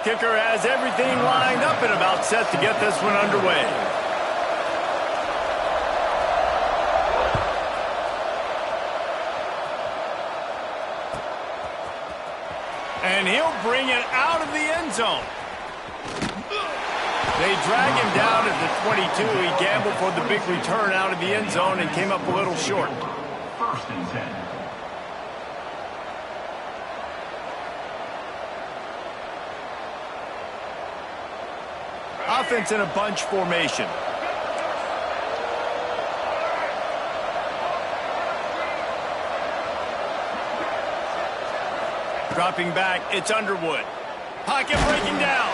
Kicker has everything lined up and about set to get this one underway. And he'll bring it out of the end zone. They drag him down at the 22. He gambled for the big return out of the end zone and came up a little short. First and 10. Offense in a bunch formation. Dropping back, it's Underwood. Pocket breaking down.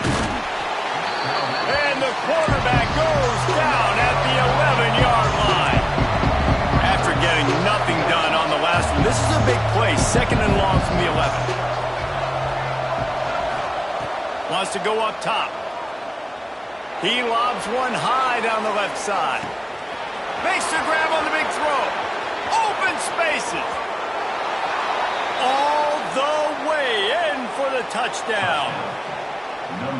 And the quarterback goes down at the 11-yard line. After getting nothing done on the last one, this is a big play, 2nd and long from the 11. Wants to go up top. He lobs one high down the left side. Makes the grab on the big throw. Open spaces. All the way in for the touchdown.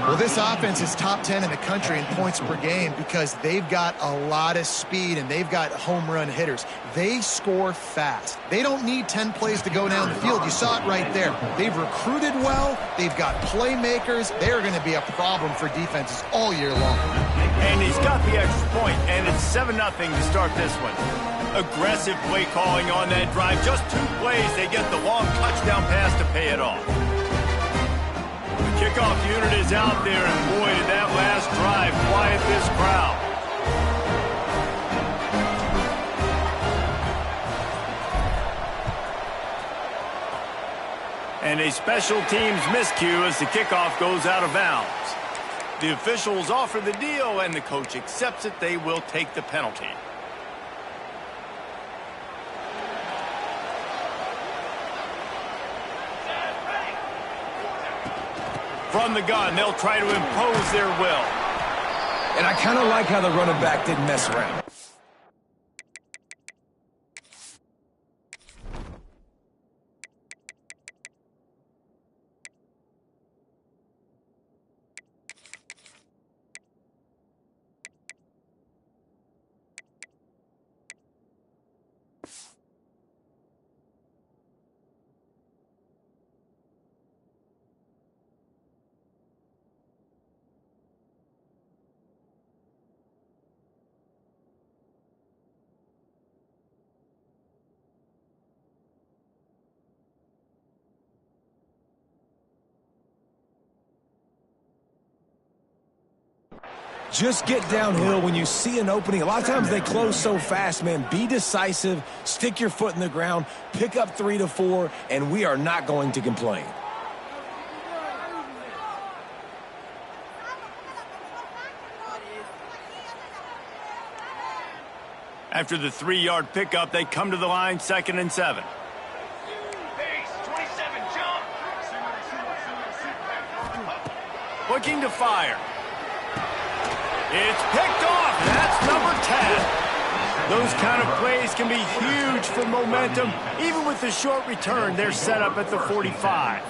Well, this offense is top 10 in the country in points per game because they've got a lot of speed and they've got home run hitters. They score fast. They don't need 10 plays to go down the field. You saw it right there. They've recruited well. They've got playmakers. They're going to be a problem for defenses all year long. And he's got the extra point, and it's 7-0 to start this one. Aggressive play calling on that drive. Just 2 plays, they get the long touchdown pass to pay it off. The kickoff unit is out there, and boy, did that last drive quiet this crowd. And a special teams miscue as the kickoff goes out of bounds. The officials offer the deal, and the coach accepts it. They will take the penalty. From the gun, they'll try to impose their will. And I kind of like how the running back didn't mess around. Just get downhill when you see an opening. A lot of times they close so fast, man. Be decisive, stick your foot in the ground, pick up 3 to 4, and we are not going to complain. After the 3-yard pickup, they come to the line, 2nd and 7. Looking to fire. It's picked off, and that's number 10. Those kind of plays can be huge for momentum. Even with the short return, they're set up at the 45.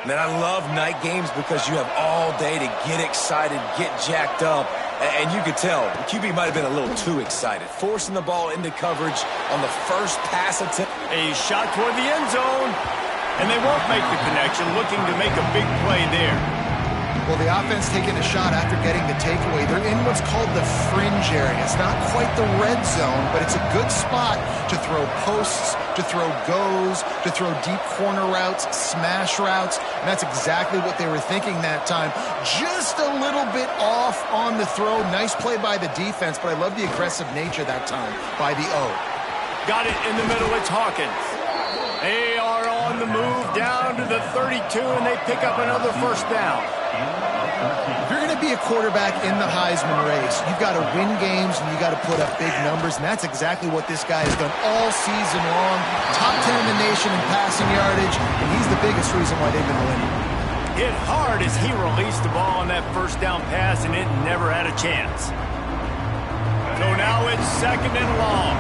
Man, I love night games because you have all day to get excited, get jacked up. And you could tell, the QB might have been a little too excited, forcing the ball into coverage on the first pass attempt. A shot toward the end zone, and they won't make the connection, looking to make a big play there. Well, the offense taking a shot after getting the takeaway. They're in what's called the fringe area. It's not quite the red zone, but it's a good spot to throw posts, to throw goes, to throw deep corner routes, smash routes, and that's exactly what they were thinking that time. Just a little bit off on the throw. Nice play by the defense, but I love the aggressive nature that time by the O. Got it in the middle. It's Hawkins. They are on the move down to the 32, and they pick up another first down. If you're going to be a quarterback in the Heisman race, you've got to win games and you got to put up big numbers, and that's exactly what this guy has done all season long. Top 10 in the nation in passing yardage, and he's the biggest reason why they've been winning. Hit hard as he released the ball on that first down pass, and it never had a chance. So now it's 2nd and long.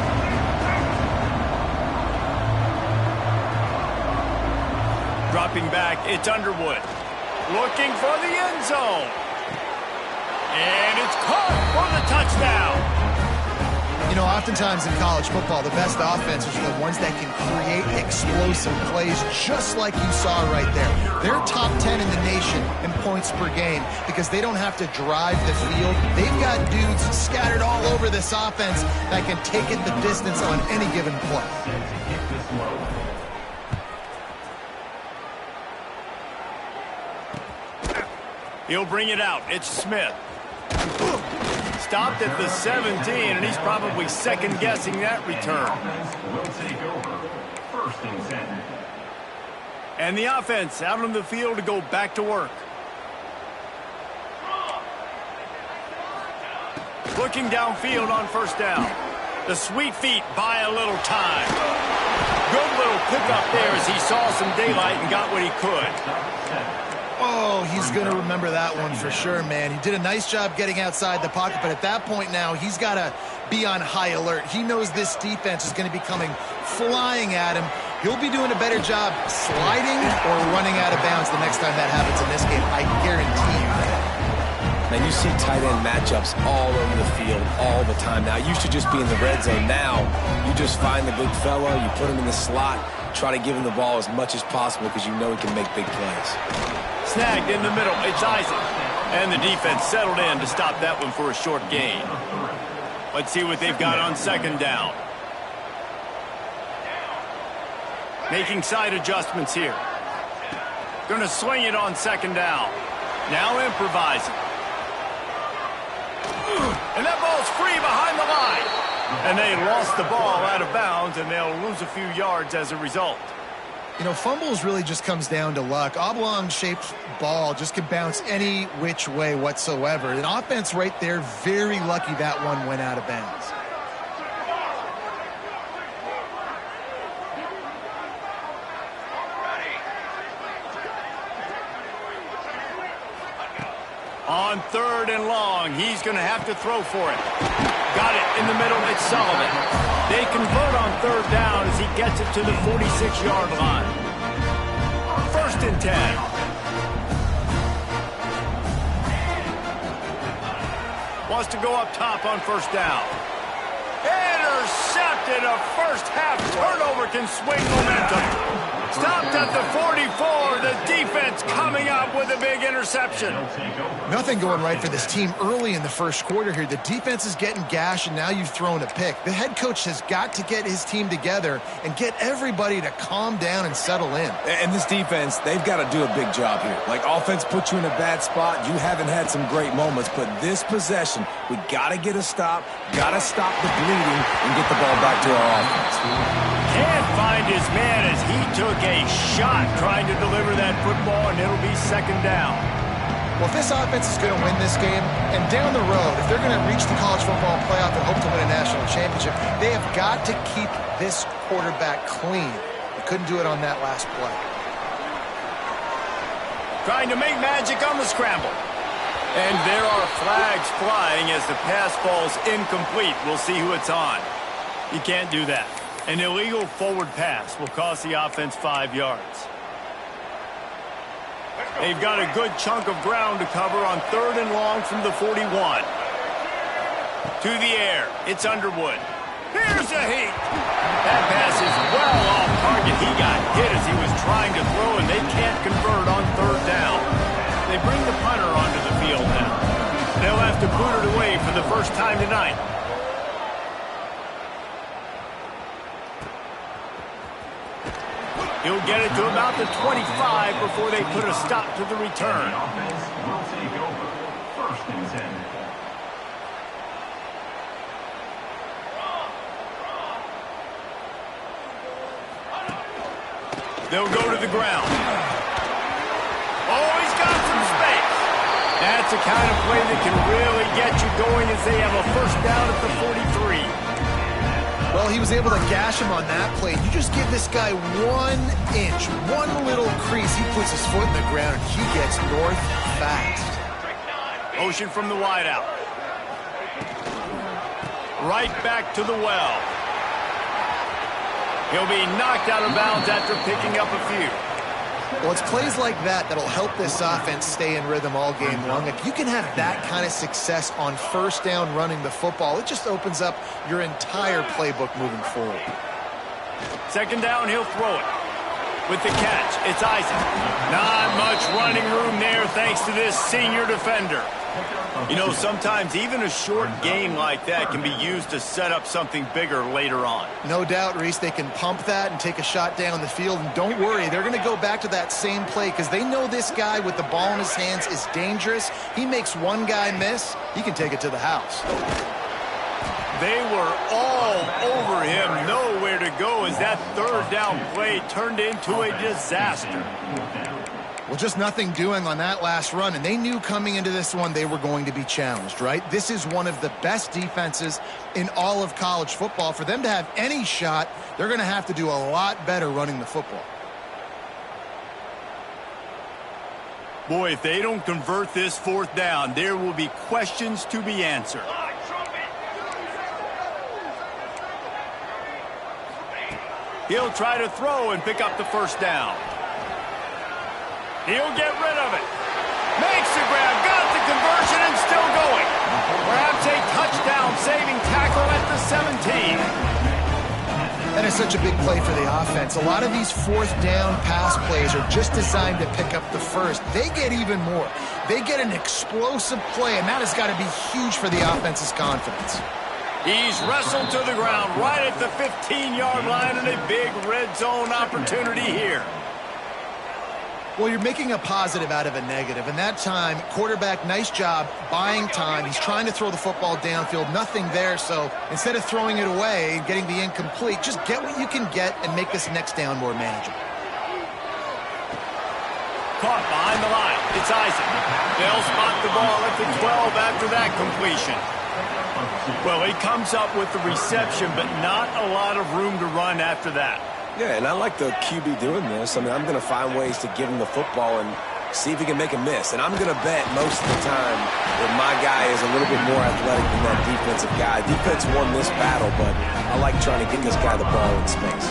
Dropping back, it's Underwood. Looking for the end zone. And it's caught for the touchdown. You know, oftentimes in college football, the best offenses are the ones that can create explosive plays, just like you saw right there. They're top 10 in the nation in points per game because they don't have to drive the field. They've got dudes scattered all over this offense that can take it the distance on any given play. He'll bring it out. It's Smith. Stopped at the 17, and he's probably second-guessing that return. And the offense out on the field to go back to work. Looking downfield on first down. The sweet feet buy a little time. Good little pickup there as he saw some daylight and got what he could. Oh, he's going to remember that one for sure, man. He did a nice job getting outside the pocket, but at that point now, he's got to be on high alert. He knows this defense is going to be coming flying at him. He'll be doing a better job sliding or running out of bounds the next time that happens in this game. I guarantee you that. Man, you see tight end matchups all over the field all the time now. You should just be in the red zone. Now, you just find the big fella, you put him in the slot, try to give him the ball as much as possible because you know he can make big plays. Snagged in the middle, it's Isaac. And the defense settled in to stop that one for a short gain. Let's see what they've got on second down. Making side adjustments here. Gonna swing it on second down. Now improvising. And that ball's free behind the line. And they lost the ball out of bounds, and they'll lose a few yards as a result. You know, fumbles really just comes down to luck. Oblong-shaped ball just can bounce any which way whatsoever. An offense right there, very lucky that one went out of bounds. On third and long, he's going to have to throw for it. Got it in the middle, it's Sullivan. They convert on third down as he gets it to the 46-yard line. First and 10. Wants to go up top on first down. Intercepted. A first half turnover can swing momentum. Stopped at the 44. The defense coming up with a big interception. Nothing going right for this team early in the first quarter here. The defense is getting gashed, and now you've thrown a pick. The head coach has got to get his team together and get everybody to calm down and settle in. And this defense, they've got to do a big job here. Like, offense puts you in a bad spot. You haven't had some great moments, but this possession, we got to get a stop, got to stop the bleeding, and get the ball back to our offense. Can't find his man as he took a shot trying to deliver that football, and it'll be second down. Well, if this offense is going to win this game, and down the road, if they're going to reach the college football playoff and hope to win a national championship, they have got to keep this quarterback clean. They couldn't do it on that last play. Trying to make magic on the scramble. And there are flags flying as the pass falls incomplete. We'll see who it's on. You can't do that. An illegal forward pass will cost the offense 5 yards. They've got a good chunk of ground to cover on third and long from the 41. To the air, it's Underwood. Here's a heat. That pass is well off target. He got hit as he was trying to throw, and they can't convert on third down. They bring the punter onto the field now. They'll have to boot it away for the first time tonight. He'll get it to about the 25 before they put a stop to the return. They'll go to the ground. Oh, he's got some space. That's the kind of play that can really get you going as they have a first down at the 43. Well, he was able to gash him on that play. You just give this guy 1 inch, one little crease. He puts his foot in the ground, and he gets north fast. Motion from the wideout. Right back to the well. He'll be knocked out of bounds after picking up a few. Well, it's plays like that that'll help this offense stay in rhythm all game long. If you can have that kind of success on first down running the football, it just opens up your entire playbook moving forward. Second down, he'll throw it. With the catch, it's Isaac. Not much running room there thanks to this senior defender. You know, sometimes even a short game like that can be used to set up something bigger later on. No doubt, Reese, they can pump that and take a shot down the field. And don't worry, they're going to go back to that same play because they know this guy with the ball in his hands is dangerous. He makes one guy miss, he can take it to the house. They were all over him, nowhere to go as that third down play turned into a disaster. Well, just nothing doing on that last run, and they knew coming into this one they were going to be challenged, right? This is one of the best defenses in all of college football. For them to have any shot, they're going to have to do a lot better running the football. Boy, if they don't convert this fourth down, there will be questions to be answered. He'll try to throw and pick up the first down. He'll get rid of it. Makes the grab, got the conversion, and still going. Perhaps a touchdown-saving tackle at the 17. That is such a big play for the offense. A lot of these fourth down pass plays are just designed to pick up the first. They get even more. They get an explosive play, and that has got to be huge for the offense's confidence. He's wrestled to the ground right at the 15-yard line, and a big red zone opportunity here. Well, you're making a positive out of a negative. And that time, quarterback, nice job buying time. He's trying to throw the football downfield. Nothing there. So instead of throwing it away and getting the incomplete, just get what you can get and make this next down more manageable. Caught behind the line. It's Isaac. They'll spot the ball at the 12 after that completion. Well, he comes up with the reception, but not a lot of room to run after that. Yeah, and I like the QB doing this. I mean, I'm going to find ways to give him the football and see if he can make a miss. And I'm going to bet most of the time that my guy is a little bit more athletic than that defensive guy. Defense won this battle, but I like trying to get this guy the ball in space.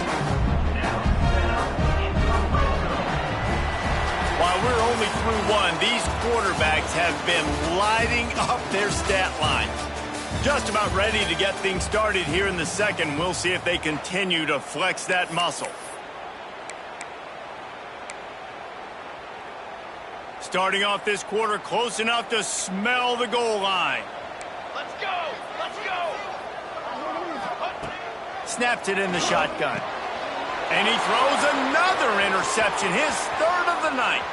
While we're only through one, these quarterbacks have been lighting up their stat line. Just about ready to get things started here in the second. We'll see if they continue to flex that muscle. Starting off this quarter close enough to smell the goal line. Let's go! Let's go! Snapped it in the shotgun. And he throws another interception, his third of the night.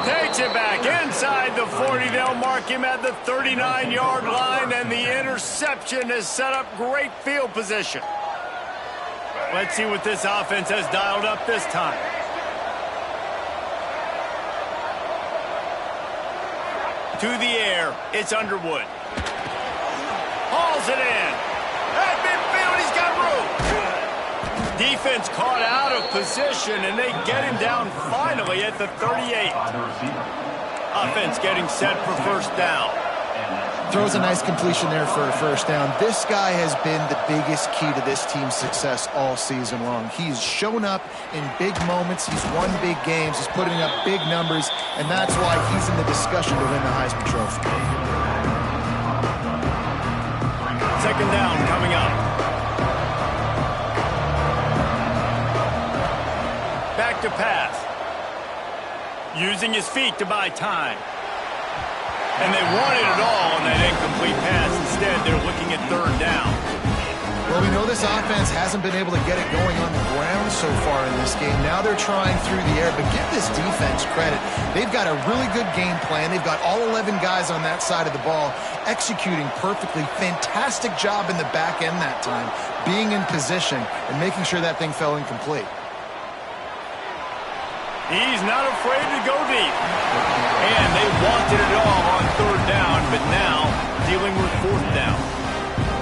Takes it back inside the 40. They'll mark him at the 39-yard line, and the interception has set up great field position. Let's see what this offense has dialed up this time. To the air, it's Underwood. Hauls it in. At midfield, he's got room. Defense caught out of position, and they get him down finally at the 38. Offense getting set for first down. Throws a nice completion there for a first down. This guy has been the biggest key to this team's success all season long. He's shown up in big moments. He's won big games. He's putting up big numbers, and that's why he's in the discussion to win the Heisman Trophy. Second down coming up. Back to pass. Using his feet to buy time. And they wanted it all on that incomplete pass. Instead, they're looking at third down. Well, we know this offense hasn't been able to get it going on the ground so far in this game. Now they're trying through the air, but give this defense credit. They've got a really good game plan. They've got all 11 guys on that side of the ball executing perfectly. Fantastic job in the back end that time, being in position and making sure that thing fell incomplete. He's not afraid to go deep. And they wanted it all on third down, but now dealing with fourth down.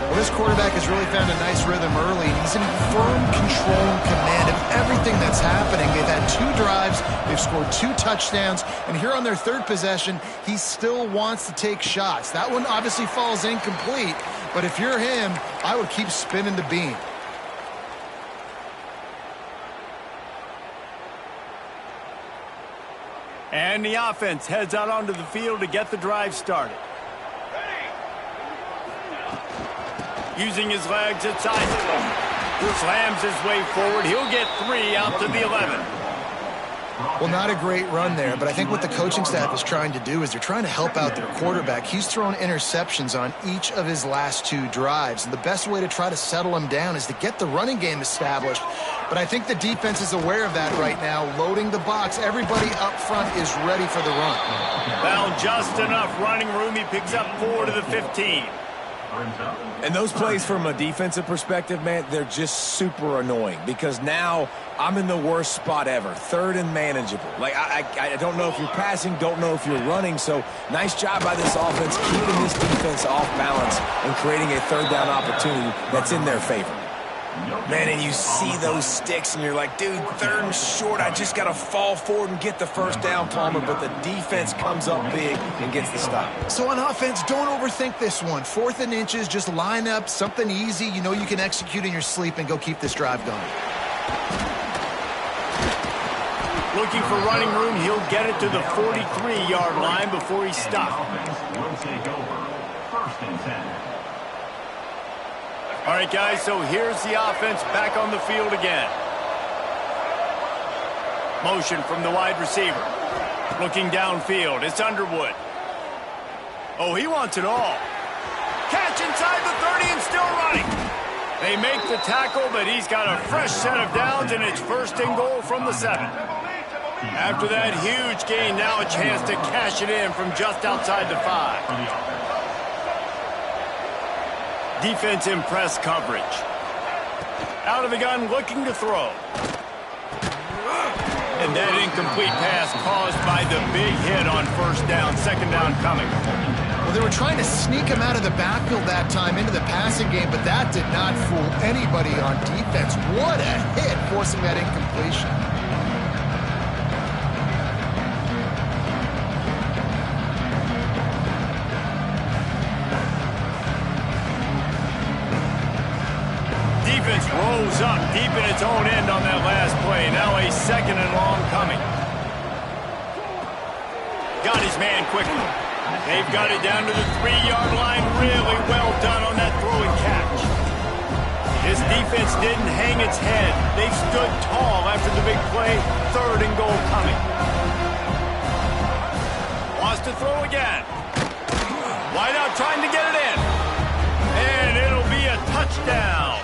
Well, this quarterback has really found a nice rhythm early, and he's in firm control and command of everything that's happening. They've had 2 drives, they've scored 2 touchdowns, and here on their third possession, he still wants to take shots. That one obviously falls incomplete, but if you're him, I would keep spinning the beam. And the offense heads out onto the field to get the drive started. Using his legs at side. Slams his way forward. He'll get 3 out to the 11. Well, not a great run there, but I think what the coaching staff is trying to do is they're trying to help out their quarterback. He's thrown interceptions on each of his last 2 drives, and the best way to try to settle him down is to get the running game established. But I think the defense is aware of that right now, loading the box. Everybody up front is ready for the run. Found just enough running room. He picks up 4 to the 15. And those plays from a defensive perspective, man, they're just super annoying because now I'm in the worst spot ever, 3rd and manageable. Like, I don't know if you're passing, don't know if you're running, so nice job by this offense keeping this defense off balance and creating a 3rd down opportunity that's in their favor. Man, and you see those sticks, and you're like, dude, 3rd and short, I just got to fall forward and get the 1st down, Palmer, but the defense comes up big and gets the stop. So on offense, don't overthink this one. 4th and inches, just line up something easy you know you can execute in your sleep and go keep this drive going. Looking for running room, he'll get it to the 43-yard line before he stops. All right, guys, so here's the offense back on the field again. Motion from the wide receiver. Looking downfield, it's Underwood. Oh, he wants it all. Catch inside the 30 and still running. They make the tackle, but he's got a fresh set of downs, and it's 1st and goal from the 7. After that huge gain, now a chance to cash it in from just outside the 5. Defense in press coverage. Out of the gun, looking to throw. And that incomplete pass caused by the big hit on 1st down, 2nd down coming. Well, they were trying to sneak him out of the backfield that time into the passing game, but that did not fool anybody on defense. What a hit, forcing that incompletion. Defense rolls up deep in its own end on that last play. Now a 2nd and long coming. Got his man quickly. They've got it down to the 3-yard line. Really well done on that throw and catch. This defense didn't hang its head. They stood tall after the big play. 3rd and goal coming. Wants to throw again. Wide out trying to get it in. And it'll be a touchdown.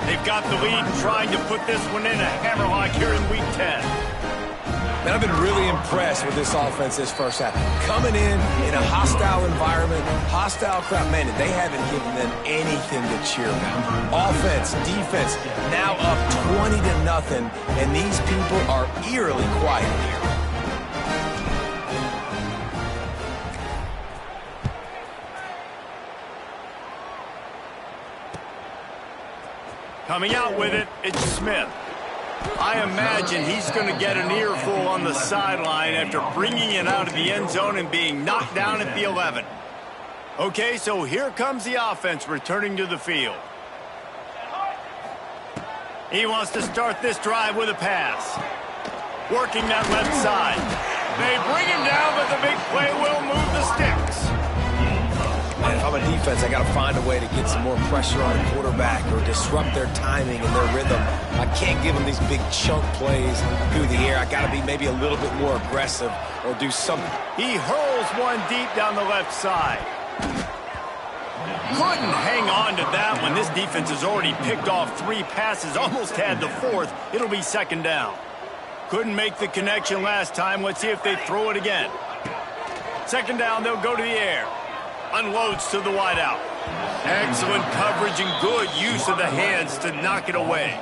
They've got the lead and trying to put this one in a hammerlock here in Week 10. Man, I've been really impressed with this offense this 1st half. Coming in a hostile environment, hostile crowd, man, they haven't given them anything to cheer about. Offense, defense, now up 20-0, and these people are eerily quiet here. Coming out with it, it's Smith. I imagine he's going to get an earful on the sideline after bringing it out of the end zone and being knocked down at the 11. Okay, so here comes the offense returning to the field. He wants to start this drive with a pass. Working that left side. They bring him down, but the big play will move the sticks. And if I'm a defense, I got to find a way to get some more pressure on the quarterback or disrupt their timing and their rhythm. I can't give them these big chunk plays through the air. I got to be maybe a little bit more aggressive or do something. He hurls one deep down the left side. Couldn't hang on to that one. This defense has already picked off 3 passes, almost had the 4th. It'll be 2nd down. Couldn't make the connection last time. Let's see if they throw it again. 2nd down, they'll go to the air. Unloads to the wideout. Excellent coverage and good use of the hands to knock it away.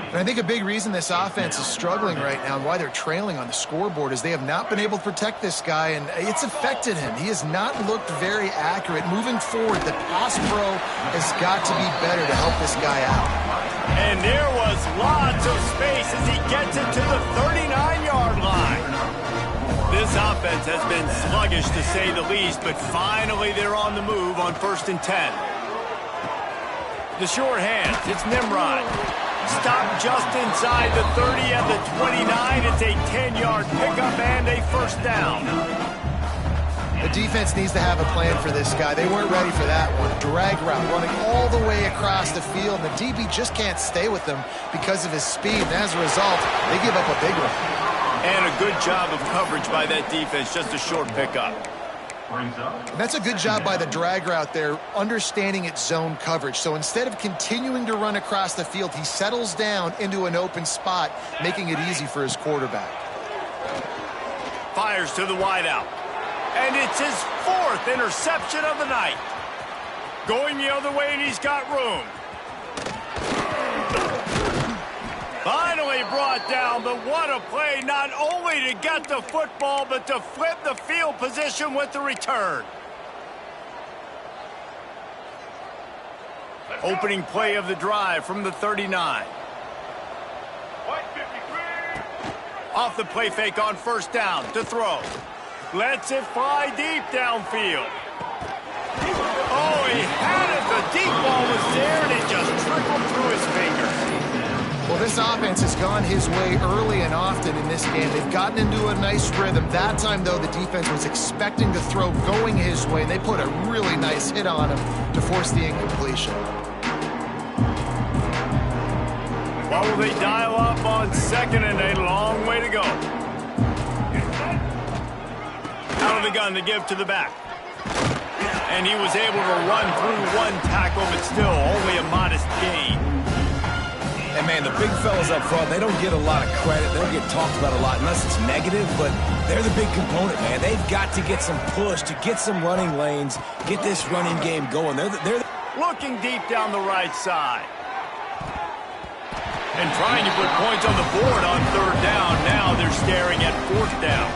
And I think a big reason this offense is struggling right now and why they're trailing on the scoreboard is they have not been able to protect this guy, and it's affected him. He has not looked very accurate. Moving forward, the pass pro has got to be better to help this guy out. And there was lots of space as he gets it to the 39-yard line. This offense has been sluggish, to say the least, but finally they're on the move on 1st and 10. The short hands, it's Nimrod. Stopped just inside the 30 at the 29. It's a 10-yard pickup and a first down. The defense needs to have a plan for this guy. They weren't ready for that one. Drag route running all the way across the field. The DB just can't stay with them because of his speed. And as a result, they give up a big one. And a good job of coverage by that defense. Just a short pickup. And that's a good job by the drag route there, understanding its zone coverage. So instead of continuing to run across the field, he settles down into an open spot, making it easy for his quarterback. Fires to the wideout. And it's his 4th interception of the night. Going the other way, and he's got room. Finally brought down, but what a play, not only to get the football, but to flip the field position with the return. Opening play of the drive from the 39. Off the play fake on first down to throw. Lets it fly deep downfield. Oh, he had it. The deep ball was there, and it just trickled through his fingers. Well, this offense has gone his way early and often in this game. They've gotten into a nice rhythm. That time, though, the defense was expecting the throw going his way, and they put a really nice hit on him to force the incompletion. What will they dial up on second, and a long way to go. Out of the gun to give to the back. And he was able to run through one tackle, but still only a modest gain. And, man, the big fellas up front, they don't get a lot of credit. They don't get talked about a lot unless it's negative, but they're the big component, man. They've got to get some push, to get some running lanes, get this running game going. They're looking deep down the right side. And trying to put points on the board on third down. Now they're staring at fourth down.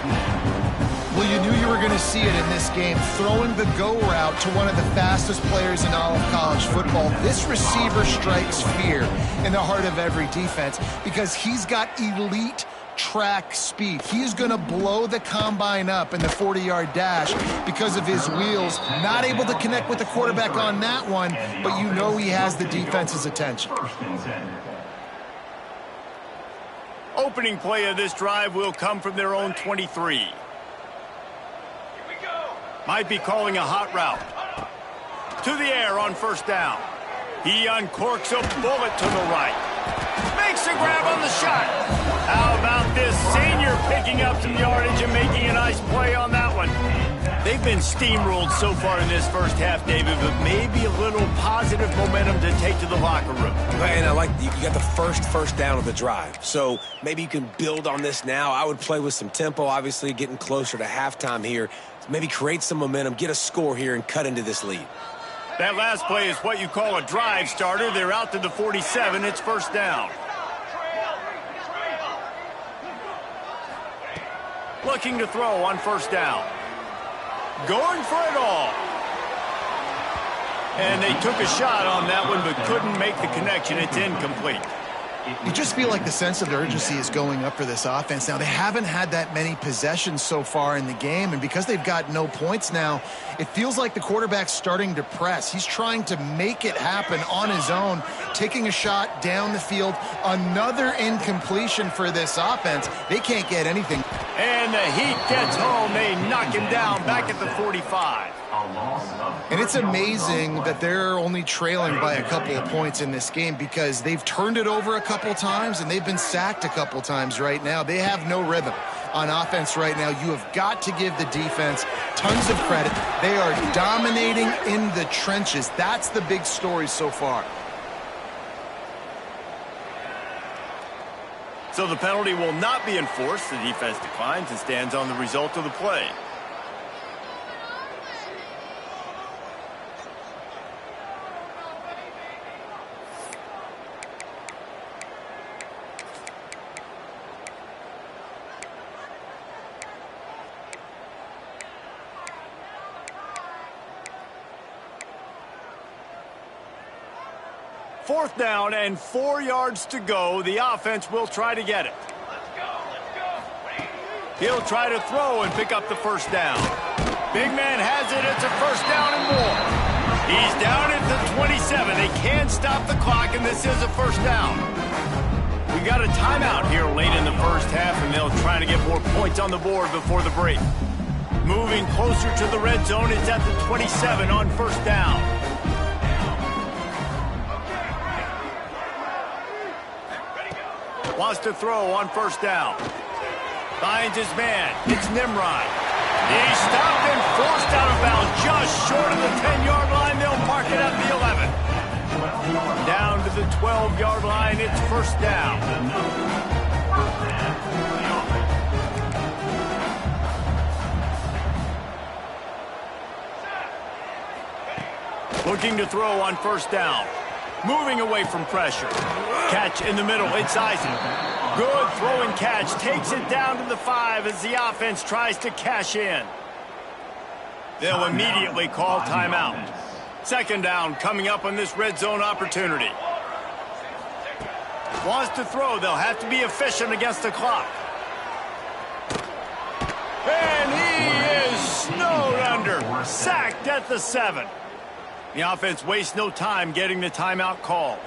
Well, you knew you were going to see it in this game. Throwing the go route to one of the fastest players in all of college football. This receiver strikes fear in the heart of every defense because he's got elite track speed. He's going to blow the combine up in the 40-yard dash because of his wheels. Not able to connect with the quarterback on that one, but you know he has the defense's attention. Opening play of this drive will come from their own 23. Might be calling a hot route. To the air on first down. He uncorks a bullet to the right. Makes a grab on the shot. How about this senior picking up some yardage and making a nice play on that one? They've been steamrolled so far in this first half, David, but maybe a little positive momentum to take to the locker room. And I like you got the first down of the drive. So maybe you can build on this now. I would play with some tempo, obviously getting closer to halftime here. Maybe create some momentum, get a score here, and cut into this lead. That last play is what you call a drive starter. They're out to the 47. It's first down. Looking to throw on first down. Going for it all. And they took a shot on that one, but couldn't make the connection. It's incomplete. You just feel like the sense of urgency is going up for this offense. Now, they haven't had that many possessions so far in the game, and because they've got no points now, it feels like the quarterback's starting to press. He's trying to make it happen on his own, taking a shot down the field. Another incompletion for this offense. They can't get anything. And the heat gets home. They knock him down back at the 45. And it's amazing that they're only trailing by a couple of points in this game because they've turned it over a couple times and they've been sacked a couple times right now. They have no rhythm on offense right now. You have got to give the defense tons of credit. They are dominating in the trenches. That's the big story so far. So the penalty will not be enforced. The defense declines and stands on the result of the play. Fourth down and 4 yards to go. The offense will try to get it. He'll try to throw and pick up the first down. Big man has it. It's a first down and more. He's down at the 27. They can't stop the clock, and this is a first down. We got a timeout here late in the first half, and they'll try to get more points on the board before the break. Moving closer to the red zone, it's at the 27 on first down. Wants to throw on first down. Finds his man. It's Nimrod. He's stopped and forced out of bounds just short of the 10-yard line. They'll mark it at the 11. Down to the 12-yard line. It's first down. Looking to throw on first down. Moving away from pressure. Catch in the middle. It's Isaac. Good throw and catch. Takes it down to the 5 as the offense tries to cash in. They'll immediately call timeout. Second down coming up on this red zone opportunity. Wants to throw. They'll have to be efficient against the clock. And he is snowed under. Sacked at the 7. The offense wastes no time getting the timeout called.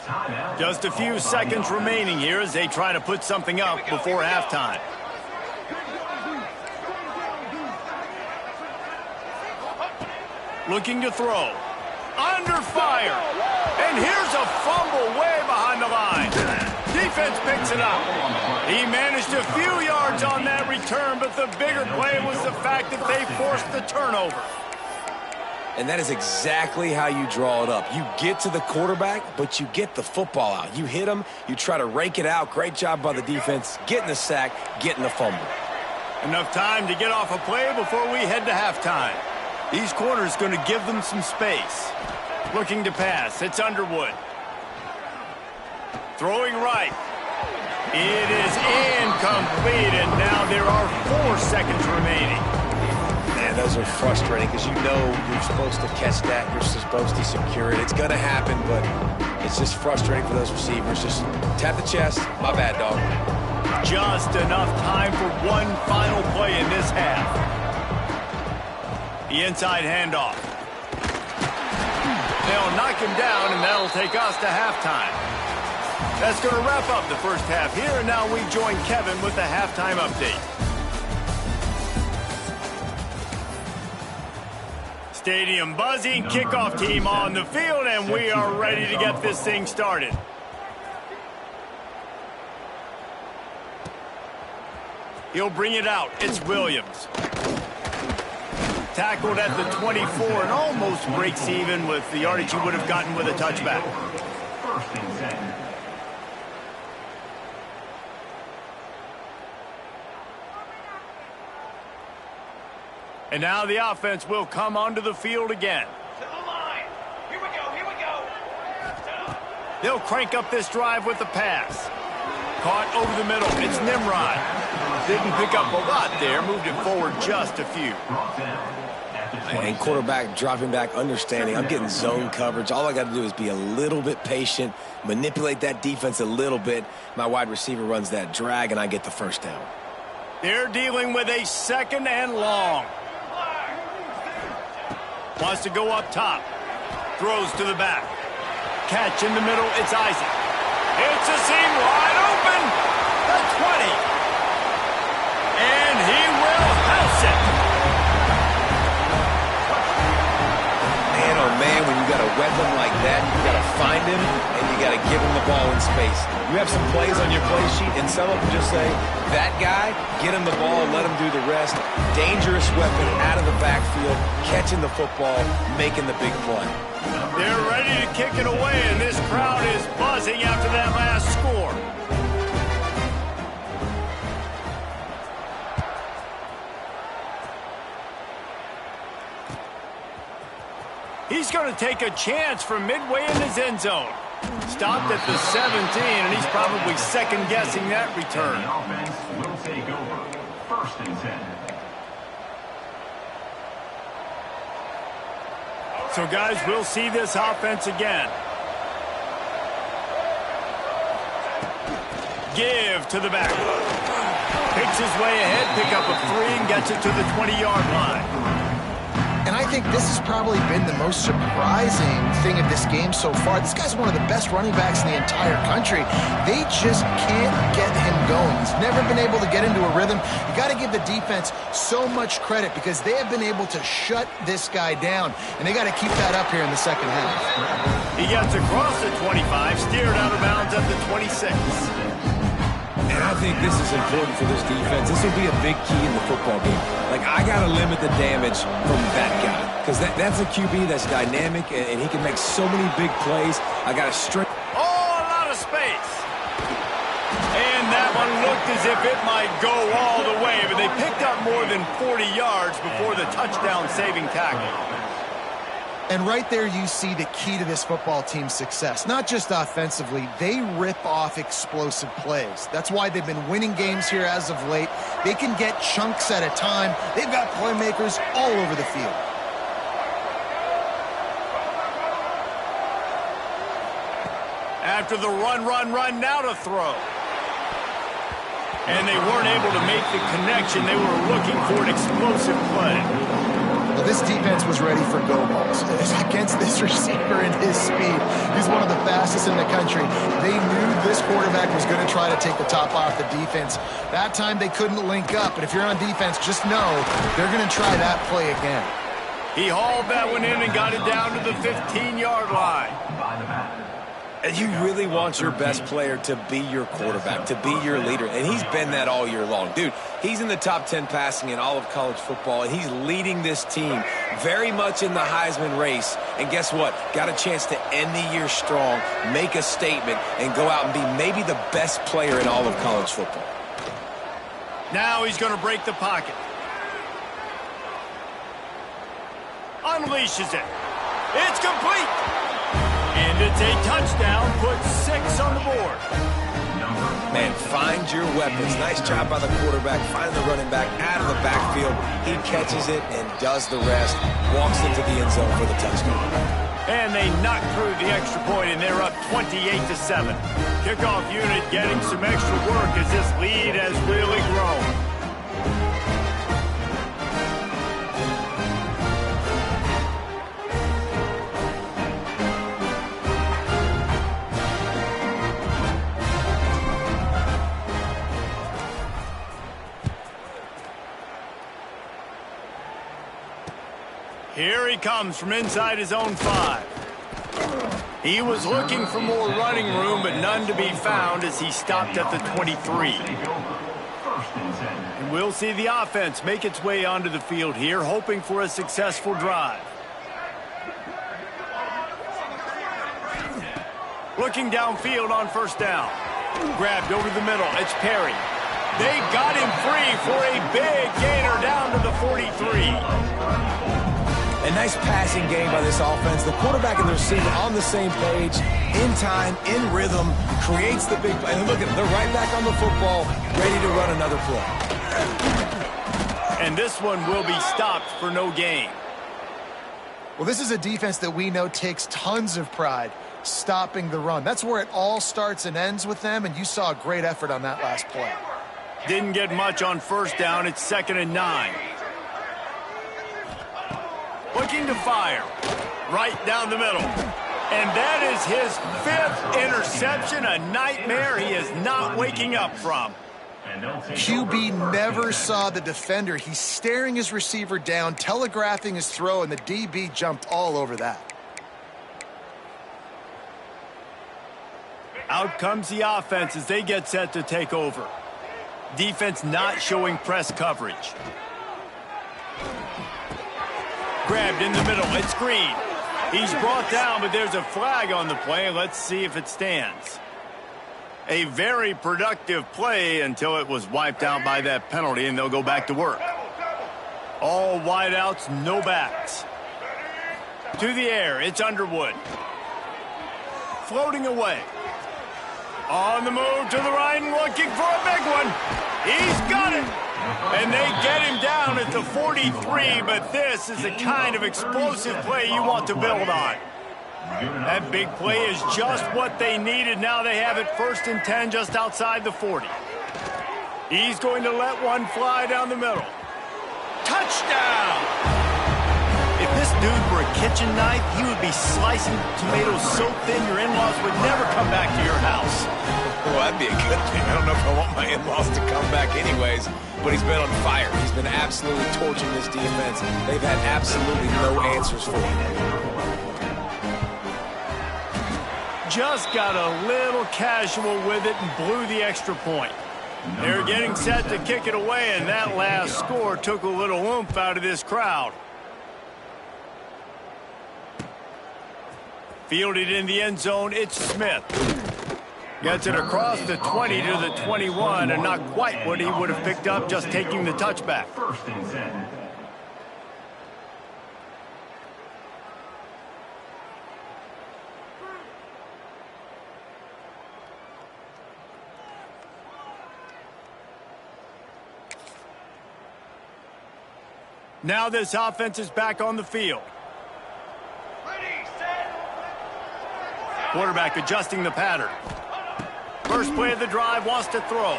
Just a few seconds remaining here as they try to put something up before halftime. Looking to throw. Under fire. And here's a fumble way behind the line. Defense picks it up. He managed a few yards on that return, but the bigger play was the fact that they forced the turnover. And that is exactly how you draw it up. You get to the quarterback, but you get the football out. You hit him, you try to rake it out. Great job by the defense, getting the sack, getting the fumble. Enough time to get off a play before we head to halftime. These corners going to give them some space. Looking to pass, it's Underwood. Throwing right. It is incomplete, and now there are 4 seconds remaining. Man, those are frustrating because you know you're supposed to catch that. You're supposed to secure it. It's going to happen, but it's just frustrating for those receivers. Just tap the chest. My bad, dog. Just enough time for one final play in this half. The inside handoff. They'll knock him down, and that'll take us to halftime. That's going to wrap up the first half here, and now we join Kevin with the halftime update. Stadium buzzing, kickoff team on the field, and we are ready to get this thing started. He'll bring it out. It's Williams. Tackled at the 24 and almost breaks even with the yardage he would have gotten with a touchback. And now the offense will come onto the field again. To the line. Here we go, here we go. They'll crank up this drive with the pass. Caught over the middle. It's Nimrod. Didn't pick up a lot there. Moved it forward just a few. And quarterback dropping back, understanding I'm getting zone coverage. All I got to do is be a little bit patient, manipulate that defense a little bit. My wide receiver runs that drag, and I get the first down. They're dealing with a second and long. Wants to go up top. Throws to the back. Catch in the middle. It's Isaac. It's a seam wide open. The 20. And he will house it. Man, oh man, when you got a weapon like that, you got to find him and you got to give him the ball in space. You have some plays on your play sheet, and some of them just say, that guy, get him the ball, let him do the rest. Dangerous weapon out of the backfield, catching the football, making the big play. They're ready to kick it away, and this crowd is buzzing after that last score. He's going to take a chance from midway in his end zone. Stopped at the 17, and he's probably second-guessing that return. The offense will take over. First and 10. So, guys, we'll see this offense again. Give to the back. Picks his way ahead, pick up a 3, and gets it to the 20-yard line. And I think think this has probably been the most surprising thing of this game so far. This guy's one of the best running backs in the entire country. They just can't get him going. He's never been able to get into a rhythm. You got to give the defense so much credit because they have been able to shut this guy down, and they got to keep that up here in the second half. He gets across the 25, steered out of bounds at the 26. And I think this is important for this defense. This will be a big key in the football game. Like, I got to limit the damage from that guy because that's a QB that's dynamic, and he can make so many big plays. I got to string. Oh, a lot of space. And that one looked as if it might go all the way, but they picked up more than 40 yards before the touchdown-saving tackle. And right there you see the key to this football team's success. Not just offensively, they rip off explosive plays. That's why they've been winning games here as of late. They can get chunks at a time. They've got playmakers all over the field. After the run, now to throw. And they weren't able to make the connection. They were looking for an explosive play. Well, this defense was ready for go balls. Against this receiver and his speed, he's one of the fastest in the country. They knew this quarterback was going to try to take the top off the defense. That time they couldn't link up, but if you're on defense, just know they're going to try that play again. He hauled that one in and got it down to the 15-yard line. And you really want your best player to be your quarterback, to be your leader. And he's been that all year long. Dude, he's in the top 10 passing in all of college football, and he's leading this team very much in the Heisman race. And guess what? Got a chance to end the year strong, make a statement, and go out and be maybe the best player in all of college football. Now he's going to break the pocket. Unleashes it. It's complete. And it's a touchdown, puts 6 on the board. Man, find your weapons. Nice job by the quarterback, finding the running back out of the backfield. He catches it and does the rest, walks into the end zone for the touchdown. And they knock through the extra point, and they're up 28-7. Kickoff unit getting some extra work as this lead has really grown. Here he comes from inside his own 5. He was looking for more running room, but none to be found as he stopped at the 23. And we'll see the offense make its way onto the field here, hoping for a successful drive. Looking downfield on first down. Grabbed over the middle. It's Perry. They got him free for a big gainer down to the 43. A nice passing game by this offense. The quarterback and the receiver on the same page, in time, in rhythm, creates the big play. And look at them, they're right back on the football, ready to run another play. And this one will be stopped for no gain. Well, this is a defense that we know takes tons of pride stopping the run. That's where it all starts and ends with them, and you saw a great effort on that last play. Didn't get much on first down. It's 2nd and 9. Looking to fire. Right down the middle. And that is his 5th interception. A nightmare he is not waking up from. QB never saw the defender. He's staring his receiver down, telegraphing his throw, and the DB jumped all over that. Out comes the offense as they get set to take over. Defense not showing press coverage. Grabbed in the middle. It's Green. He's brought down, but there's a flag on the play. Let's see if it stands. A very productive play until it was wiped out by that penalty, and they'll go back to work. All wideouts, no backs. To the air, it's Underwood. Floating away. On the move to the right, looking for a big one. He's got it. And they get him down at the 43, but this is the kind of explosive play you want to build on. That big play is just what they needed. Now they have it 1st and 10 just outside the 40. He's going to let one fly down the middle. Touchdown! If this dude were a kitchen knife, he would be slicing tomatoes so thin your in-laws would never come back to your house. Well, that'd be a good thing. I don't know if I want my in-laws to come back anyways, but he's been on fire. He's been absolutely torching this defense. They've had absolutely no answers for him. Just got a little casual with it and blew the extra point. They're getting set to kick it away, and that last score took a little oomph out of this crowd. Fielded in the end zone, it's Smith. Gets it across the 20 to the 21, and not quite what he would have picked up just taking the touchback. First and 10. Now this offense is back on the field. Ready, set. Quarterback adjusting the pattern. First play of the drive, wants to throw.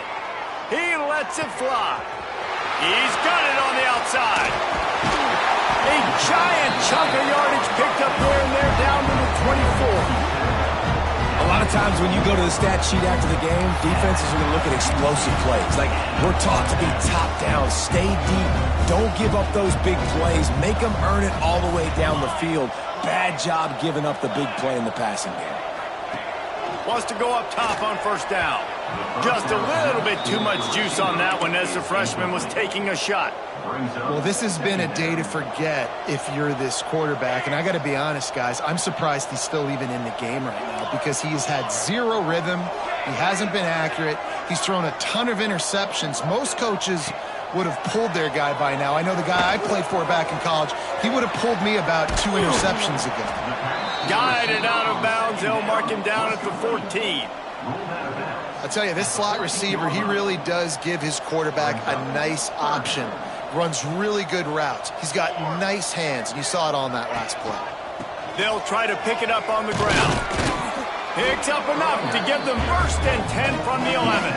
He lets it fly. He's got it on the outside. A giant chunk of yardage picked up there, and they're down to the 24. A lot of times when you go to the stat sheet after the game, defenses are going to look at explosive plays. Like, we're taught to be top down, stay deep, don't give up those big plays, make them earn it all the way down the field. Bad job giving up the big play in the passing game. Wants to go up top on first down. Just a little bit too much juice on that one as the freshman was taking a shot. Well, this has been a day to forget if you're this quarterback. And I got to be honest, guys, I'm surprised he's still even in the game right now because he's had zero rhythm. He hasn't been accurate. He's thrown a ton of interceptions. Most coaches would have pulled their guy by now. I know the guy I played for back in college, he would have pulled me about 2 interceptions ago. Guided out of bounds. They'll mark him down at the 14. I'll tell you, this slot receiver, he really does give his quarterback a nice option. Runs really good routes. He's got nice hands, and you saw it on that last play. They'll try to pick it up on the ground. Picks up enough to give them first and 10 from the 11.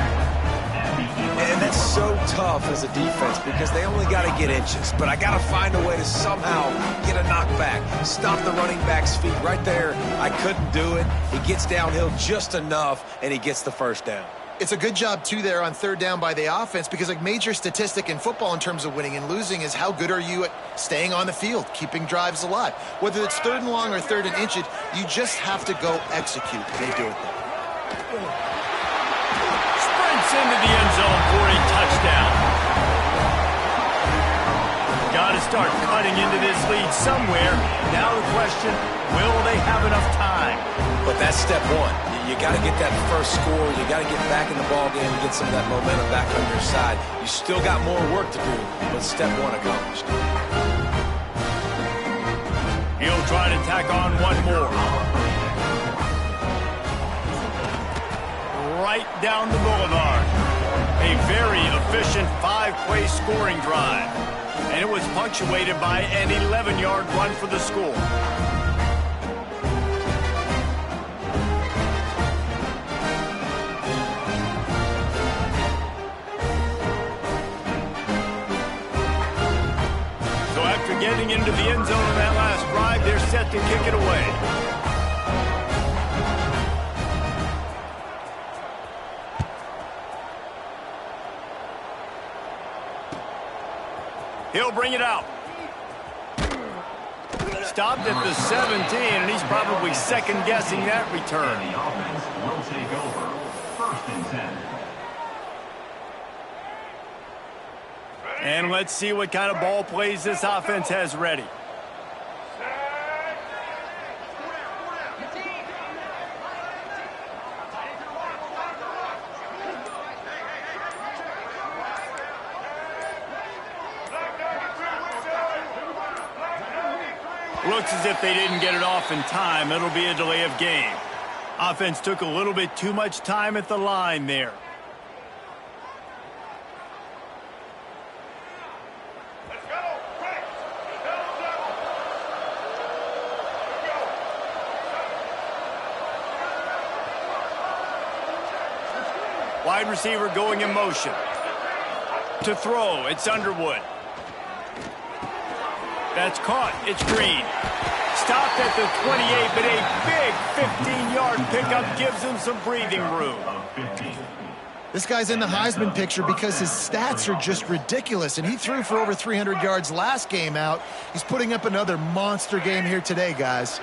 And that's so tough as a defense because they only got to get inches. But I got to find a way to somehow get a knockback, stop the running back's feet right there. I couldn't do it. He gets downhill just enough, and he gets the first down. It's a good job, too, there on third down by the offense because a major statistic in football in terms of winning and losing is how good are you at staying on the field, keeping drives alive. Whether it's third and long or third and inches, you just have to go execute. They do it there. Sprints into the end zone for a touchdown. Got to start cutting into this lead somewhere. Now the question, will they have enough time? But that's step one. You got to get that first score. You got to get back in the ball game and get some of that momentum back on your side. You still got more work to do, but step one accomplished. He'll try to tack on one more. Right down the boulevard. A very efficient 5-play scoring drive. And it was punctuated by an 11-yard run for the score. Getting into the end zone on that last drive, they're set to kick it away. He'll bring it out. Stopped at the 17, and he's probably second-guessing that return. The offense will take over. First and 10. And let's see what kind of ball plays this offense has ready. Looks as if they didn't get it off in time. It'll be a delay of game. Offense took a little bit too much time at the line there. Wide receiver going in motion. To throw, it's Underwood. That's caught. It's Green. Stopped at the 28, but a big 15-yard pickup gives him some breathing room. This guy's in the Heisman picture because his stats are just ridiculous, and he threw for over 300 yards last game out. He's putting up another monster game here today, guys.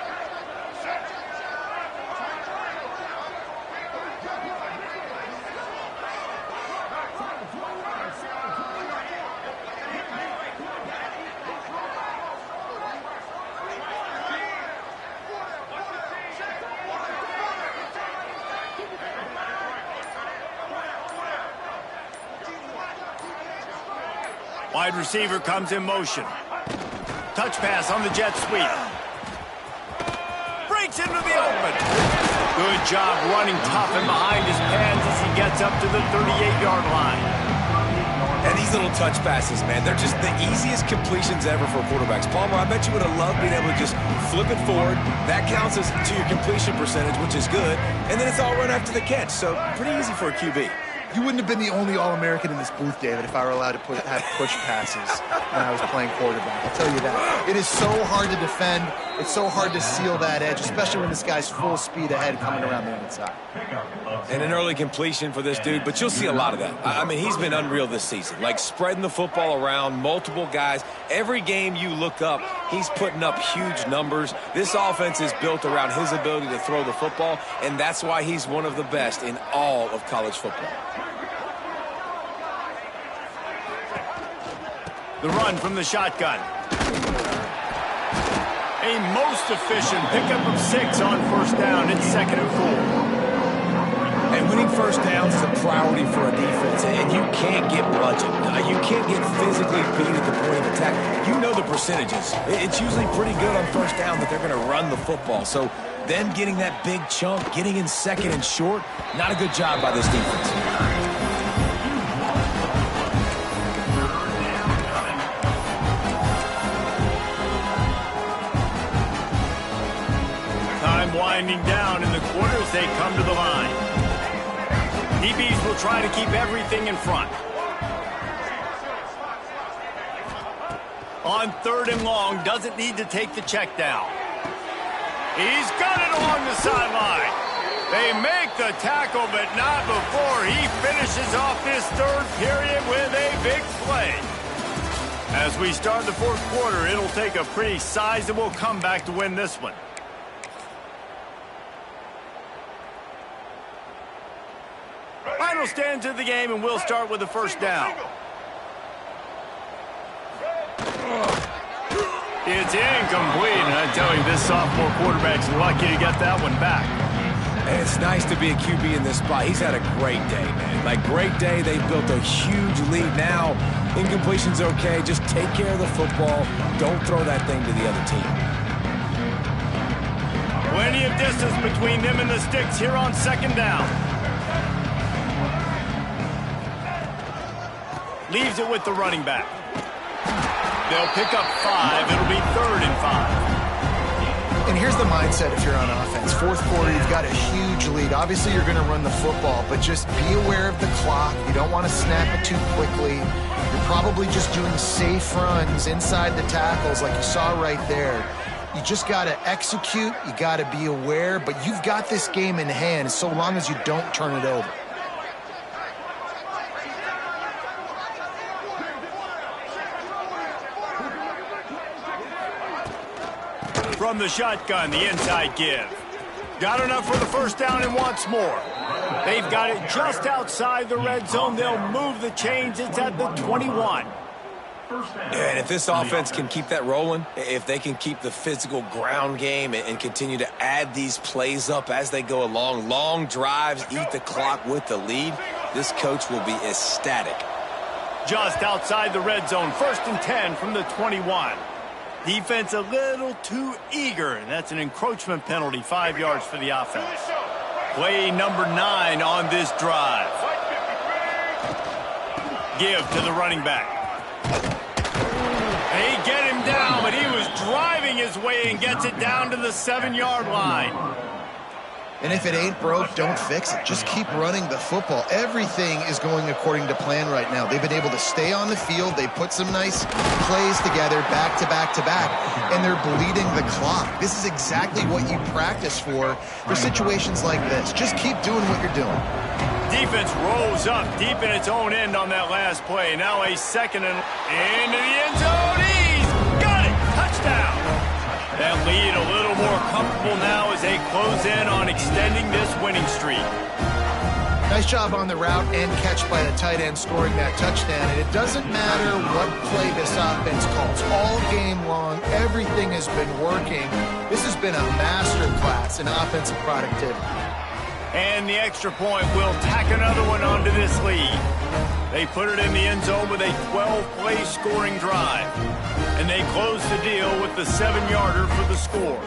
Wide receiver comes in motion. Touch pass on the jet sweep. Breaks into the open. Good job running tough and behind his pads as he gets up to the 38-yard line. And these little touch passes, man, they're just the easiest completions ever for quarterbacks. Palmer, I bet you would have loved being able to just flip it forward. That counts as to your completion percentage, which is good. And then it's all run after the catch, so pretty easy for a QB. You wouldn't have been the only All-American in this booth, David, if I were allowed to have push passes when I was playing quarterback. I'll tell you that. It is so hard to defend. It's so hard to seal that edge, especially when this guy's full speed ahead coming around the inside. And an early completion for this dude, but you'll see a lot of that. I mean, he's been unreal this season, like spreading the football around, multiple guys. Every game you look up, he's putting up huge numbers. This offense is built around his ability to throw the football, and that's why he's one of the best in all of college football. The run from the shotgun. A most efficient pickup of 6 on first down. It's 2nd and 4. And winning first downs is a priority for a defense, and you can't get bludgeoned. You can't get physically beat at the point of attack. You know the percentages. It's usually pretty good on first down that they're going to run the football. So then getting that big chunk, getting in 2nd and short, not a good job by this defense. Winding down in the quarters, they come to the line. DBs will try to keep everything in front. On 3rd and long, doesn't need to take the check down. He's got it along the sideline. They make the tackle, but not before he finishes off this 3rd period with a big play. As we start the 4th quarter, it'll take a pretty sizable comeback to win this one. Final stands of the game, and we'll start with the first down. It's incomplete, and I tell you, this sophomore quarterback's lucky to get that one back. And it's nice to be a QB in this spot. He's had a great day, man. Like, great day. They built a huge lead. Now, incompletion's okay. Just take care of the football. Don't throw that thing to the other team. Plenty of distance between them and the sticks here on 2nd down. Leaves it with the running back. They'll pick up 5. It'll be 3rd and 5. And here's the mindset if you're on offense. 4th quarter, you've got a huge lead. Obviously, you're going to run the football, but just be aware of the clock. You don't want to snap it too quickly. You're probably just doing safe runs inside the tackles like you saw right there. You just got to execute. You got to be aware, but you've got this game in hand so long as you don't turn it over. From the shotgun, the inside give. Got enough for the first down and wants more. They've got it just outside the red zone. They'll move the chains. It's at the 21. And if this offense can keep that rolling, if they can keep the physical ground game and continue to add these plays up as they go along, long drives, eat the clock with the lead, this coach will be ecstatic. Just outside the red zone, 1st and 10 from the 21. Defense a little too eager, and that's an encroachment penalty, 5 yards for the offense. Play number 9 on this drive. Give to the running back. They get him down, but he was driving his way and gets it down to the 7-yard line. And if it ain't broke, don't fix it. Just keep running the football. Everything is going according to plan right now. They've been able to stay on the field. They put some nice plays together back to back to back, and they're bleeding the clock. This is exactly what you practice for situations like this. Just keep doing what you're doing. Defense rolls up deep in its own end on that last play. Now a second and into the end zone. He's got it. Touchdown. That lead a little more comfortable now as they close in on extending this winning streak. Nice job on the route and catch by the tight end scoring that touchdown. And it doesn't matter what play this offense calls. All game long, everything has been working. This has been a masterclass in offensive productivity. And the extra point will tack another one onto this lead. They put it in the end zone with a 12-play scoring drive. And they close the deal with the 7-yarder for the score.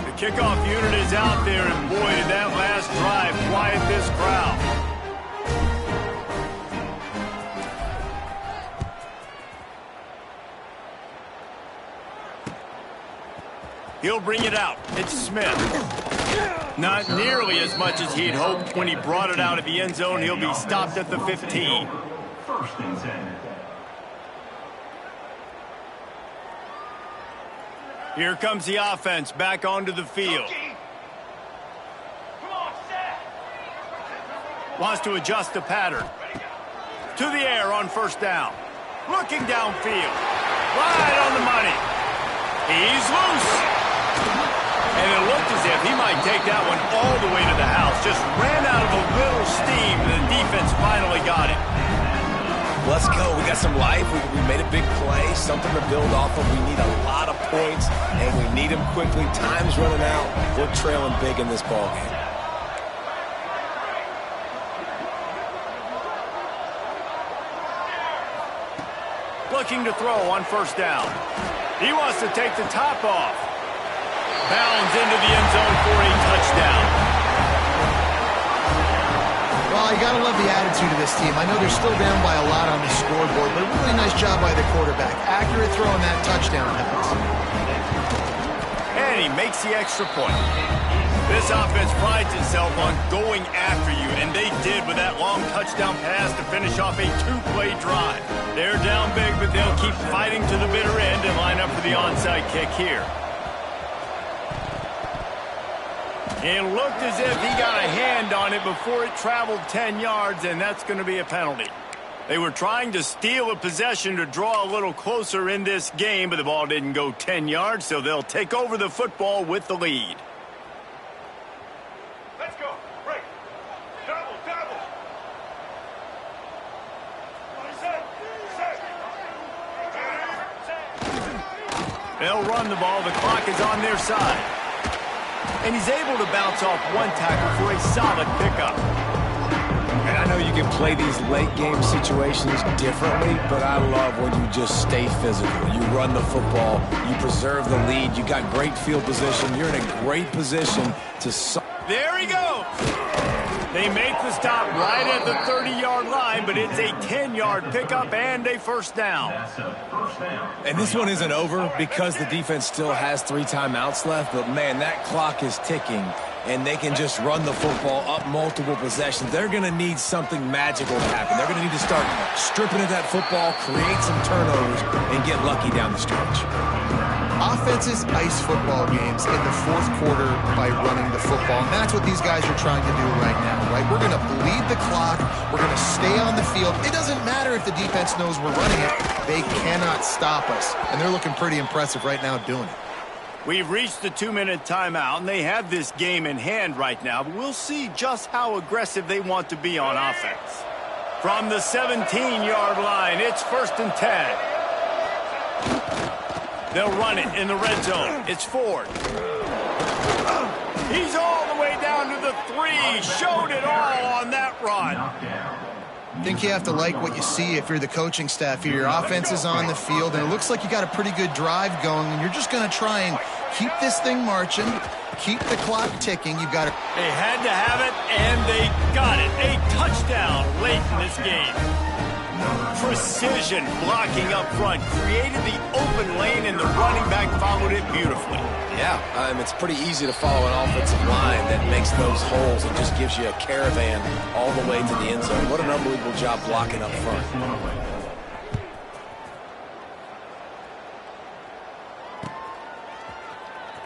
The kickoff unit is out there, and boy, did that last drive quiet this crowd. He'll bring it out. It's Smith. Not nearly as much as he'd hoped when he brought it out of the end zone. He'll be stopped at the 15. First and 10. Here comes the offense back onto the field. Come on, set. Wants to adjust the pattern. To the air on first down. Looking downfield. Right on the money. He's loose. And it looked as if he might take that one all the way to the house. Just ran out of a little steam. The defense finally got it. Let's go. We got some life. We made a big play, something to build off of. We need a lot of points, and we need them quickly. Time's running out. We're trailing big in this ballgame. Looking to throw on first down. He wants to take the top off. Bounds into the end zone for a touchdown. Well, you got to love the attitude of this team. I know they're still down by a lot on the scoreboard, but a really nice job by the quarterback. Accurate throw on that touchdown pass. And he makes the extra point. This offense prides itself on going after you, and they did with that long touchdown pass to finish off a 2-play drive. They're down big, but they'll keep fighting to the bitter end and line up for the onside kick here. It looked as if he got a hand on it before it traveled 10 yards, and that's going to be a penalty. They were trying to steal a possession to draw a little closer in this game, but the ball didn't go 10 yards, so they'll take over the football with the lead. Let's go. Break. Double, double. Set. They'll run the ball. The clock is on their side. And he's able to bounce off one tackle for a solid pickup. And I know you can play these late game situations differently, but I love when you just stay physical. You run the football, you preserve the lead, you got great field position, you're in a great position to... There he goes! They make the stop right at the 30-yard line, but it's a 10-yard pickup and a first down. That's a first down. And this one isn't over because the defense still has 3 timeouts left, but man, that clock is ticking, and they can just run the football up multiple possessions. They're going to need something magical to happen. They're going to need to start stripping at that football, create some turnovers, and get lucky down the stretch. Offenses ice football games in the fourth quarter by running the football, and that's what these guys are trying to do right now, right? We're going to bleed the clock. We're going to stay on the field. It doesn't matter if the defense knows we're running it. They cannot stop us, and they're looking pretty impressive right now doing it. We've reached the 2-minute timeout, and they have this game in hand right now, but we'll see just how aggressive they want to be on offense. From the 17-yard line, it's first and 10. They'll run it in the red zone. It's Ford. He's all the way down to the 3. Showed it all on that run. I think you have to like what you see if you're the coaching staff here. Your offense is on the field, and it looks like you got a pretty good drive going, and you're just going to try and keep this thing marching, keep the clock ticking. You've got to... They had to have it, and they got it. A touchdown late in this game. Precision blocking up front created the open lane, and the running back followed it beautifully. Yeah, it's pretty easy to follow an offensive line that makes those holes and just gives you a caravan all the way to the end zone. What an unbelievable job blocking up front.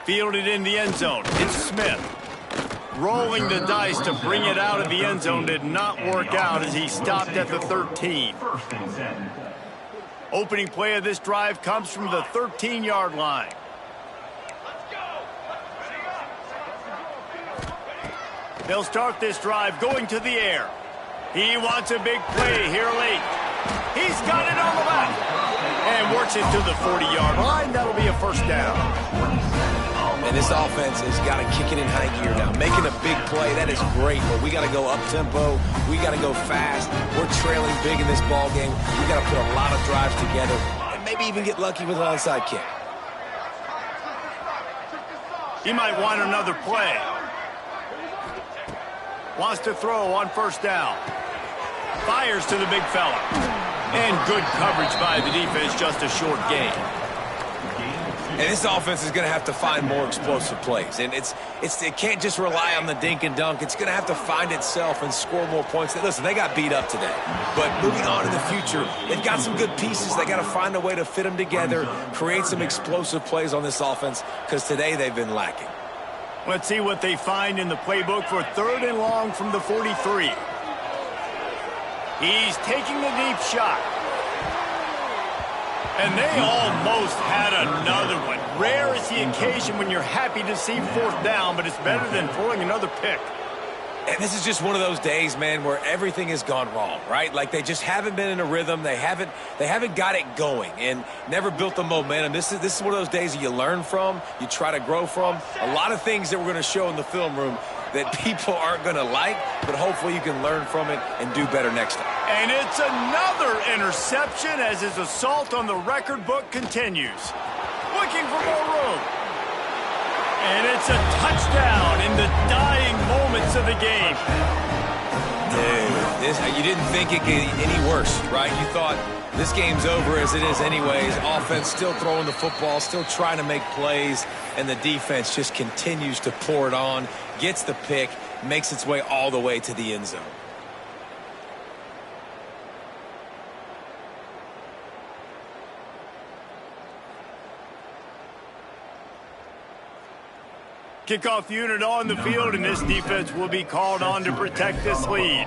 Fielded in the end zone. It's Smith. Rolling the dice to bring it out of the end zone did not work out as he stopped at the 13. Opening play of this drive comes from the 13-yard line. They'll start this drive going to the air. He wants a big play here late. He's got it on the left. And works it to the 40-yard line. That'll be a first down. And this offense has got to kick it in high gear now. Making a big play, that is great, but we got to go up-tempo. We got to go fast. We're trailing big in this ball game. We got to put a lot of drives together and maybe even get lucky with an onside kick. He might want another play. Wants to throw on first down. Fires to the big fella. And good coverage by the defense, just a short gain. And this offense is going to have to find more explosive plays. And it can't just rely on the dink and dunk. It's going to have to find itself and score more points. Listen, they got beat up today. But moving on to the future, they've got some good pieces. They got to find a way to fit them together, create some explosive plays on this offense, because today they've been lacking. Let's see what they find in the playbook for 3rd and long from the 43. He's taking a deep shot. And they almost had another one. Rare is the occasion when you're happy to see 4th down, but it's better than throwing another pick. And this is just one of those days, man, where everything has gone wrong, right? Like they just haven't been in a rhythm. They haven't got it going and never built the momentum. This is one of those days that you learn from, you try to grow from. A lot of things that we're going to show in the film room that people aren't going to like, but hopefully you can learn from it and do better next time. And it's another interception as his assault on the record book continues. Looking for more room. And it's a touchdown in the dying moments of the game. Dude, you didn't think it could get any worse, right? You thought this game's over as it is anyways. Offense still throwing the football, still trying to make plays, and the defense just continues to pour it on, gets the pick, makes its way all the way to the end zone. Kickoff unit on the field, and this defense will be called on to protect this lead.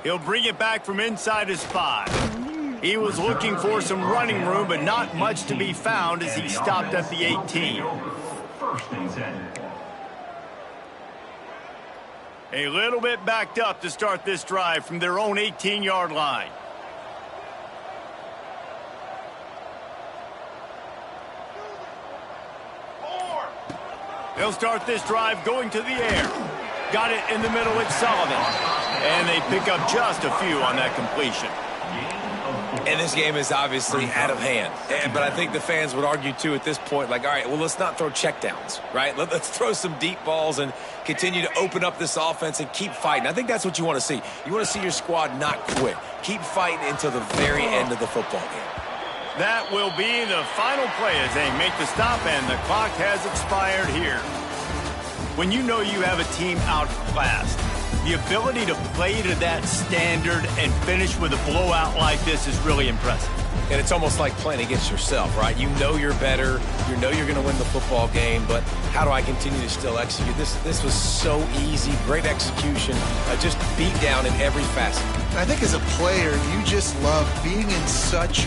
He'll bring it back from inside his 5. He was looking for some running room, but not much to be found as he stopped at the 18. A little bit backed up to start this drive from their own 18-yard line. They'll start this drive going to the air. Got it in the middle with Sullivan. And they pick up just a few on that completion. And this game is obviously out of hand. But I think the fans would argue, too, at this point, like, all right, well, let's not throw checkdowns, right? Let's throw some deep balls and continue to open up this offense and keep fighting. I think that's what you want to see. You want to see your squad not quit. Keep fighting until the very end of the football game. That will be the final play as they make the stop, and the clock has expired here. When you know you have a team outclassed, the ability to play to that standard and finish with a blowout like this is really impressive. And it's almost like playing against yourself, right? You know you're better. You know you're going to win the football game, but how do I continue to still execute? This was so easy. Great execution. Just beat down in every facet. I think as a player, you just love being in such